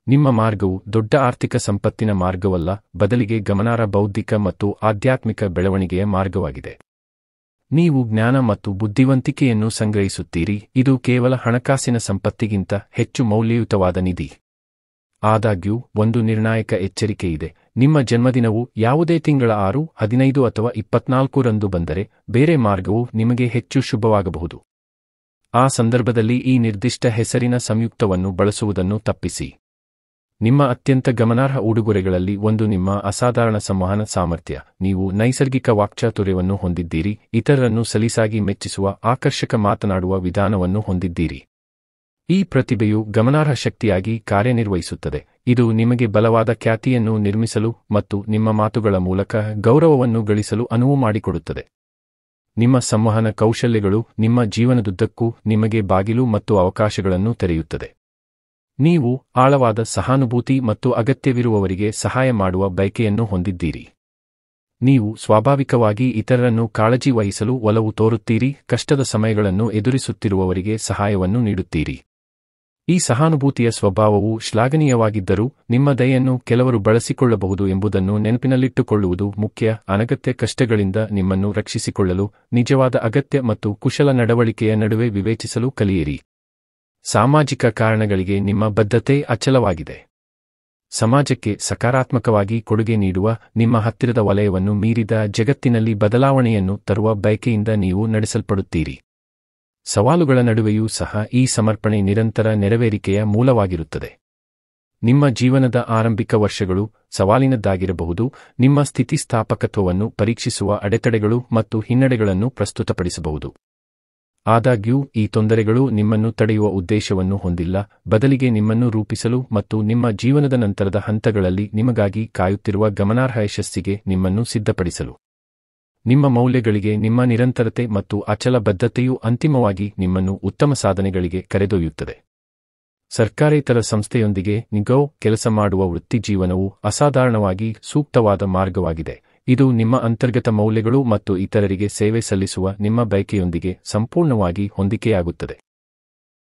ನಿಮ್ಮ ಮಾರ್ಗವು ದೊಡ್ಡ ಆರ್ಥಿಕ ಸಂಪತ್ತಿನ ಮಾರ್ಗವಲ್ಲ, ಬದಲಿಗೆ ಗಮನಾರ್ಹ ಬೌದ್ಧಿಕ ಮತ್ತು ಆಧ್ಯಾತ್ಮಿಕ ಬೆಳವಣಿಗೆಯ ಮಾರ್ಗವಾಗಿದೆ. ನೀವು ಜ್ಞಾನ ಮತ್ತು ಬುದ್ಧಿವಂತಿಕೆಯನ್ನು ಸಂಗ್ರಹಿಸುತ್ತೀರಿ, ಇದು ಕೇವಲ ಹಣಕಾಸಿನ ಸಂಪತ್ತಿಗಿಂತ ಹೆಚ್ಚು ಮೌಲ್ಯಯುತವಾದ ನಿಧಿ. ಆದಾಗ್ಯೂ, ಒಂದು ನಿರ್ಣಾಯಕ ಎಚ್ಚರಿಕೆ ಇದೆ. ನಿಮ್ಮ ಜನ್ಮದಿನವು ಯಾವುದೇ ತಿಂಗಳ 6, 15 ಅಥವಾ 24 ರಂದು ಬಂದರೆ, ಬೇರೆ ಮಾರ್ಗವು ನಿಮಗೆ ಹೆಚ್ಚು ಶುಭವಾಗಬಹುದು. ಆ ಸಂದರ್ಭದಲ್ಲಿ ಈ ನಿರ್ದಿಷ್ಟ ಹೆಸರಿನ ಸಂಯುಕ್ತವನ್ನು ಬಳಸುವುದನ್ನು ತಪ್ಪಿಸಿ. ನಿಮ್ಮ ಅತ್ಯಂತ ಗಮನಾರ್ಹ ಉಡುಗೊರೆಗಳಲ್ಲಿ ಒಂದು ನಿಮ್ಮ ಅಸಾಧಾರಣ ಸಂವಹನ ಸಾಮರ್ಥ್ಯ. ನೀವು ನೈಸರ್ಗಿಕ ವಾಕ್ಚಾತುರ್ಯವನ್ನು ಹೊಂದಿದ್ದೀರಿ, ಇತರರನ್ನು ಸಲೀಸಾಗಿ ಮೆಚ್ಚಿಸುವ ಆಕರ್ಷಕ ಮಾತನಾಡುವ ವಿಧಾನವನ್ನು ಹೊಂದಿದ್ದೀರಿ. ಈ ಪ್ರತಿಭೆಯು ಗಮನಾರ್ಹ ಶಕ್ತಿಯಾಗಿ ಕಾರ್ಯನಿರ್ವಹಿಸುತ್ತದೆ. ಇದು ನಿಮಗೆ ಬಲವಾದ ಖ್ಯಾತಿಯನ್ನು ನಿರ್ಮಿಸಲು ಮತ್ತು ನಿಮ್ಮ ಮಾತುಗಳ ಮೂಲಕ ಗೌರವವನ್ನು ಗಳಿಸಲು ಅನುವು ಮಾಡಿಕೊಡುತ್ತದೆ. ನಿಮ್ಮ ಸಂವಹನ ಕೌಶಲ್ಯಗಳು ನಿಮ್ಮ ಜೀವನದುದ್ದಕ್ಕೂ ನಿಮಗೆ ಬಾಗಿಲು ಮತ್ತು ಅವಕಾಶಗಳನ್ನು ತೆರೆಯುತ್ತದೆ. ನೀವು ಆಳವಾದ ಸಹಾನುಭೂತಿ ಮತ್ತು ಅಗತ್ಯವಿರುವವರಿಗೆ ಸಹಾಯ ಮಾಡುವ ಬಯಕೆಯನ್ನು ಹೊಂದಿದ್ದೀರಿ. ನೀವು ಸ್ವಾಭಾವಿಕವಾಗಿ ಇತರರನ್ನು ಕಾಳಜಿ ವಹಿಸಲು ಒಲವು ತೋರುತ್ತೀರಿ, ಕಷ್ಟದ ಸಮಯಗಳನ್ನು ಎದುರಿಸುತ್ತಿರುವವರಿಗೆ ಸಹಾಯವನ್ನು ನೀಡುತ್ತೀರಿ. ಈ ಸಹಾನುಭೂತಿಯ ಸ್ವಭಾವವು ಶ್ಲಾಘನೀಯವಾಗಿದ್ದರೂ, ನಿಮ್ಮ ದಯೆಯನ್ನು ಕೆಲವರು ಬಳಸಿಕೊಳ್ಳಬಹುದು ಎಂಬುದನ್ನು ನೆನಪಿನಲ್ಲಿಟ್ಟುಕೊಳ್ಳುವುದು ಮುಖ್ಯ. ಅನಗತ್ಯ ಕಷ್ಟಗಳಿಂದ ನಿಮ್ಮನ್ನು ರಕ್ಷಿಸಿಕೊಳ್ಳಲು ನಿಜವಾದ ಅಗತ್ಯ ಮತ್ತು ಕುಶಲ ನಡವಳಿಕೆಯ ನಡುವೆ ವಿವೇಚಿಸಲು ಕಲಿಯಿರಿ. ಸಾಮಾಜಿಕ ಕಾರಣಗಳಿಗೆ ನಿಮ್ಮ ಬದ್ಧತೆ ಅಚಲವಾಗಿದೆ. ಸಮಾಜಕ್ಕೆ ಸಕಾರಾತ್ಮಕವಾಗಿ ಕೊಡುಗೆ ನೀಡುವ, ನಿಮ್ಮ ಹತ್ತಿರದ ವಲಯವನ್ನು ಮೀರಿದ ಜಗತ್ತಿನಲ್ಲಿ ಬದಲಾವಣೆಯನ್ನು ತರುವ ಬಯಕೆಯಿಂದ ನೀವು ನಡೆಸಲ್ಪಡುತ್ತೀರಿ. ಸವಾಲುಗಳ ನಡುವೆಯೂ ಸಹ ಈ ಸಮರ್ಪಣೆ ನಿರಂತರ ನೆರವೇರಿಕೆಯ ಮೂಲವಾಗಿರುತ್ತದೆ. ನಿಮ್ಮ ಜೀವನದ ಆರಂಭಿಕ ವರ್ಷಗಳು ಸವಾಲಿನದ್ದಾಗಿರಬಹುದು, ನಿಮ್ಮ ಸ್ಥಿತಿಸ್ಥಾಪಕತ್ವವನ್ನು ಪರೀಕ್ಷಿಸುವ ಅಡೆತಡೆಗಳು ಮತ್ತು ಹಿನ್ನಡೆಗಳನ್ನು ಪ್ರಸ್ತುತಪಡಿಸಬಹುದು. ಆದಾಗ್ಯೂ, ಈ ತೊಂದರೆಗಳು ನಿಮ್ಮನ್ನು ತಡೆಯುವ ಉದ್ದೇಶವನ್ನು ಹೊಂದಿಲ್ಲ, ಬದಲಿಗೆ ನಿಮ್ಮನ್ನು ರೂಪಿಸಲು ಮತ್ತು ನಿಮ್ಮ ಜೀವನದ ನಂತರದ ಹಂತಗಳಲ್ಲಿ ನಿಮಗಾಗಿ ಕಾಯುತ್ತಿರುವ ಗಮನಾರ್ಹ ಯಶಸ್ಸಿಗೆ ನಿಮ್ಮನ್ನು ಸಿದ್ಧಪಡಿಸಲು. ನಿಮ್ಮ ಮೌಲ್ಯಗಳಿಗೆ ನಿಮ್ಮ ನಿರಂತರತೆ ಮತ್ತು ಅಚಲ ಬದ್ಧತೆಯು ಅಂತಿಮವಾಗಿ ನಿಮ್ಮನ್ನು ಉತ್ತಮ ಸಾಧನೆಗಳಿಗೆ ಕರೆದೊಯ್ಯುತ್ತದೆ. ಸರ್ಕಾರೇತರ ಸಂಸ್ಥೆಯೊಂದಿಗೆ ಕೆಲಸ ಮಾಡುವ ವೃತ್ತಿಜೀವನವು ಅಸಾಧಾರಣವಾಗಿ ಸೂಕ್ತವಾದ ಮಾರ್ಗವಾಗಿದೆ. ಇದು ನಿಮ್ಮ ಅಂತರ್ಗತ ಮೌಲ್ಯಗಳು ಮತ್ತು ಇತರರಿಗೆ ಸೇವೆ ಸಲ್ಲಿಸುವ ನಿಮ್ಮ ಬಯಕೆಯೊಂದಿಗೆ ಸಂಪೂರ್ಣವಾಗಿ ಹೊಂದಿಕೆಯಾಗುತ್ತದೆ.